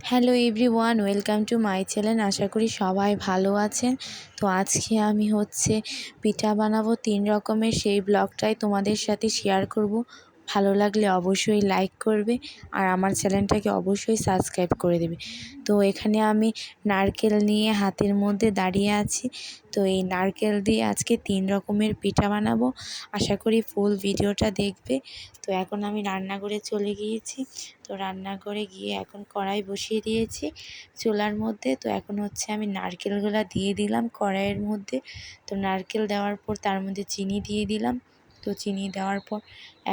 Hello everyone, welcome to my channel. আশা করি সবাই ভালো আছেন। তো আজকে আমি পিঠা বানাবো 3 রকমের, সেই ব্লগটাই তোমাদের সাথে শেয়ার করব। ভালো লাগলে অবশ্যই লাইক করবে আর আমার চ্যানেলটাকে অবশ্যই সাবস্ক্রাইব করে দেবে। তো এখানে আমি নারকেল নিয়ে হাতের মধ্যে দাঁড়িয়ে আছি। তো এই নারকেল দিয়ে আজকে 3 রকমের পিঠা বানাবো। আশা করি ফুল ভিডিওটা দেখবে। তো এখন আমি রান্নাঘরে চলে গিয়েছি। তো রান্নাঘরে গিয়ে এখন কড়াই বসিয়ে দিয়েছি চুলার মধ্যে। তো এখন আমি নারকেলগুলো দিয়ে দিলাম কড়াইয়ের মধ্যে। তো নারকেল দেওয়ার পর তার মধ্যে চিনি দিয়ে দিলাম। তো চিনি দেওয়ার পর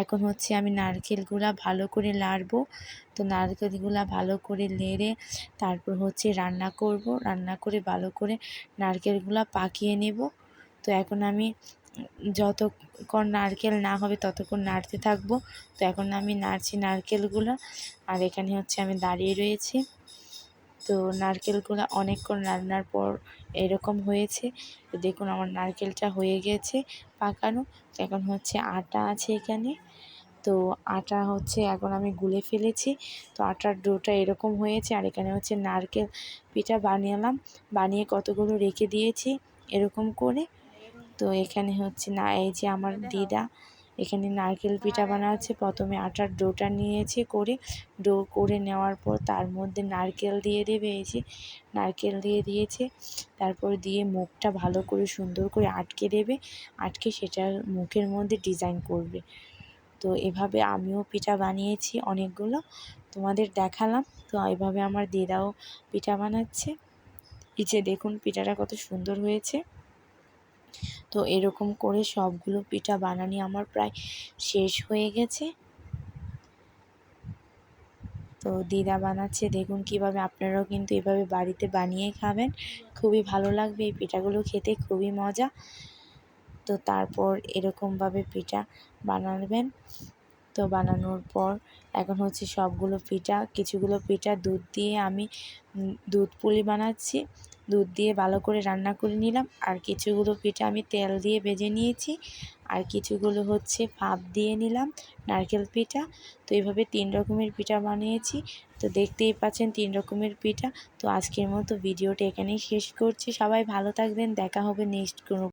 এখন আমি নারকেলগুলো ভালো করে নাড়বো। তো নারকেলগুলো ভালো করে নেড়ে তারপর রান্না করব। রান্না করে ভালো করে নারকেলগুলো পাকিয়ে নেব। তো এখন আমি যতক্ষণ নারকেল না হবে ততক্ষণ নাড়তে থাকবো। তো এখন আমি নাড়ছি নারকেলগুলো, আর এখানে আমি দাঁড়িয়ে রয়েছি। তো নারকেলগুলো অনেকক্ষণ রান্নার পর এরকম হয়েছে। তো দেখুন আমার নারকেলটা হয়ে গেছে পাকানো। এখন আটা আছে এখানে। তো আটা এখন আমি গুলে ফেলেছি। তো আটার ডোটা এরকম হয়েছে। আর এখানে নারকেল পিঠা বানালাম, বানিয়ে কতগুলো রেখে দিয়েছি এরকম করে। তো এখানে না, এই যে আমার দিদা এখানে নারকেল পিঠা বানাচ্ছে। প্রথমে আটার ডোটা নিয়েছে ডো করে নেওয়ার পর তার মধ্যে নারকেল দিয়ে দেবে। এই যে নারকেল দিয়ে দিয়েছে, তারপর দিয়ে মুখটা ভালো করে সুন্দর করে আটকে দেবে। আটকে সেটার মুখের মধ্যে ডিজাইন করবে। তো এভাবে আমিও পিঠা বানিয়েছি অনেকগুলো, তোমাদের দেখালাম। তো এইভাবে আমার দিদাও পিঠা বানাচ্ছে। এই যে দেখুন পিঠাটা কত সুন্দর হয়েছে। তো এরকম করে সবগুলো পিঠা বানানি আমার প্রায় শেষ হয়ে গেছে। তো দিদা বানাচ্ছে, দেখুন কিভাবে। আপনারাও কিন্তু এভাবে বাড়িতে বানিয়ে খাবেন, খুবই ভালো লাগবে। এই পিঠাগুলো খেতে খুবই মজা। তো তারপর এরকমভাবে পিঠা বানাবেন। তো বানানোর পর এখন সবগুলো পিঠা, কিছুগুলো পিঠা দুধ দিয়ে আমি দুধ পুলি বানাচ্ছি। দুধ দিয়ে ভালো করে রান্না করে নিলাম। আর কিছুগুলো পিঠা আমি তেল দিয়ে ভেজে নিয়েছি। আর কিছুগুলো ভাপ দিয়ে নিলাম নারকেল পিঠা। তো এইভাবে 3 রকমের পিঠা বানিয়েছি। তো দেখতেই পাচ্ছেন 3 রকমের পিঠা। তো আজকের মতো ভিডিওটা এখানেই শেষ করছি। সবাই ভালো থাকবেন, দেখা হবে নেক্সট কোনো